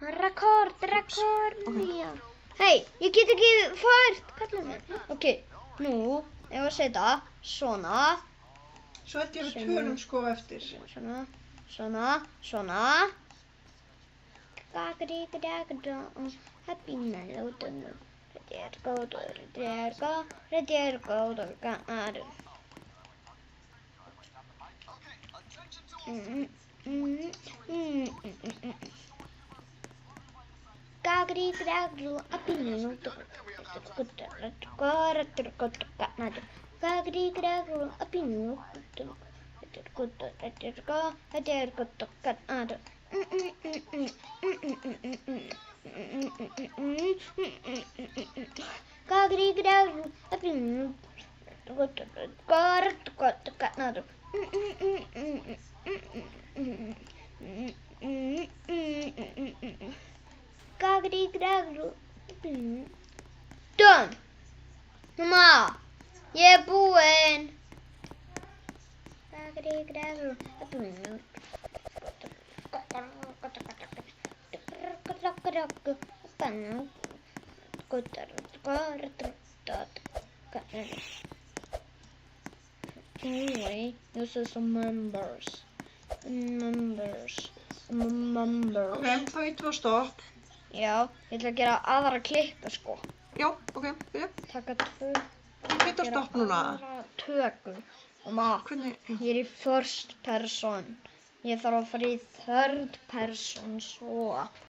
Rekord, já. Hei, ég get ekki fært, kallið minn. Ok, nú, ef að setja svona. Svo held ég að við tölum sko eftir. Svona. Happy melody. Þetta er góður gannar. Done! Mamma, ég er búinn. Anyway, this is some members. Ok, þá hittum við á stopp. Já, ég ætla að gera aðra klippu sko. Já, ok, byrja. Taka 2. Hitt á stopp núna. Aðra tökum. Hvernig? Ég er í first person. Ég þarf að fara í third person svo.